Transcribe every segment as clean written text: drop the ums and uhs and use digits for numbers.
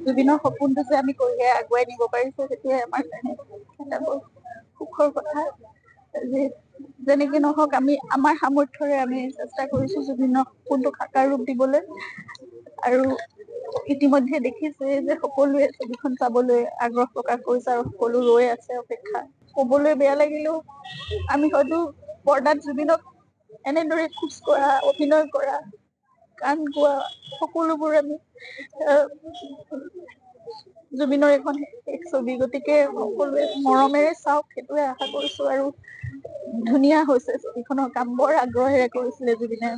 জুবিনৰ সপোনটো যে আমি কঢ়িয়াই আগুৱাই নিব পাৰিছো সেইটোৱে আমাৰ কাৰণে এটা বৰ সুখৰ কথা। যে যেনেকে নহওক আমি আমাৰ সামৰ্থ্যৰে আমি চেষ্টা কৰিছো জুবিনৰ সপোনটো সাকাৰ ৰূপ দিবলৈ। আৰু ইতিমধ্যে দেখিছে যে সকলোৱে ছবিখন চাবলৈ আগ্ৰহ প্ৰকাশ কৰিছে আৰু সকলো ৰৈ আছে অপেক্ষা। কবলৈ বেয়া লাগিলেও আমি হয়তো পৰ্দাত জুবিনক এনেদৰে খোজ কঢ়া, অভিনয় কৰা, গান গোৱা সকলোবোৰ আমি জুবিনৰ এখন শেষ ছবি, গতিকে সকলোৱে মৰমেৰে চাওক সেইটোৱে আশা কৰিছো। আৰু ধুনীয়া হৈছে ছবিখনৰ কাম, বৰ আগ্ৰহেৰে কৰিছিলে জুবিনে,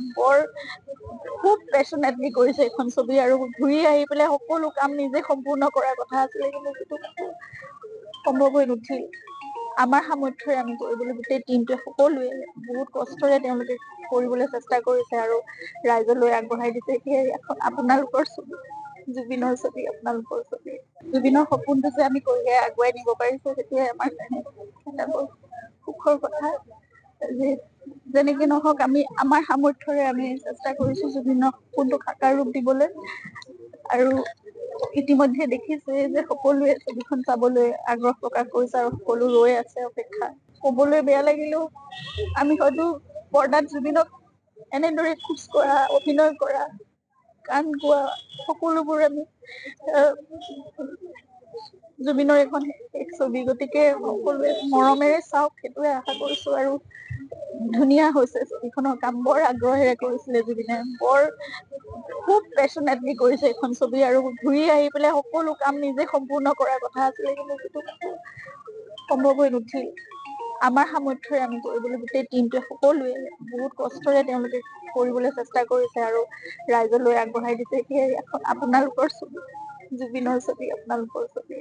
খুব পেচনেটলি কৰিছে এইখন ছবি। আৰু ঘূৰি আহি পেলাই সকলো কাম নিজে সম্পূৰ্ণ কৰাৰ কথা আছিলে, কিন্তু সেইটো সম্ভৱ হৈ নুঠিল। আমাৰ সামৰ্থ্যৰে আমি কৰিবলৈ গোটেই টিমটোৱে সকলোৱে বহুত কষ্টৰে তেওঁলোকে কৰিবলৈ চেষ্টা কৰিছে আৰু ৰাইজলৈ আগবঢ়াই দিছে। সেয়ে এখন আপোনালোকৰ ছবি, জুবিনৰ ছবি, আপোনালোকৰ ছবি। জুবিনৰ সপোনটো যে আমি কঢ়িয়াই আগুৱাই নিব পাৰিছো সেইটোৱে আমাৰ কাৰণে এটা বৰ সুখৰ কথা। যে যেনেকে নহওক আমি আমাৰ সামৰ্থ্যৰে আমি চেষ্টা কৰিছো জুবিনৰ সপোনটো সাকাৰ ৰূপ দিবলৈ। আৰু ইতিমধ্যে দেখিছে যে সকলোৱে ছবিখন চাবলৈ আগ্ৰহ প্ৰকাশ কৰিছে আৰু সকলো ৰৈ আছে অপেক্ষা। কবলৈ বেয়া লাগিলেও আমি হয়তো পৰ্দাত জুবিনক এনেদৰে খোজ কঢ়া, অভিনয় কৰা, গান গোৱা সকলোবোৰ আমি জুবিনৰ এখন শেষ ছবি, গতিকে সকলোৱে মৰমেৰে চাওক সেইটোৱে আশা কৰিছো। আৰু ধুনীয়া হৈছে ছবিখনৰ কাম, বৰ আগ্ৰহেৰে কৰিছিলে জুবিনে, খুব পেচনেটলি কৰিছে এইখন ছবি। আৰু ঘূৰি আহি পেলাই সকলো কাম নিজে সম্পূৰ্ণ কৰাৰ কথা আছিলে, কিন্তু সেইটো সম্ভৱ হৈ নুঠিল। আমাৰ সামৰ্থ্যৰে আমি কৰিবলৈ গোটেই টিমটোৱে সকলোৱে বহুত কষ্টৰে তেওঁলোকে কৰিবলৈ চেষ্টা কৰিছে আৰু ৰাইজলৈ আগবঢ়াই দিছে। সেয়ে এখন আপোনালোকৰ ছবি, জুবিনৰ ছবি, আপোনালোকৰ ছবি।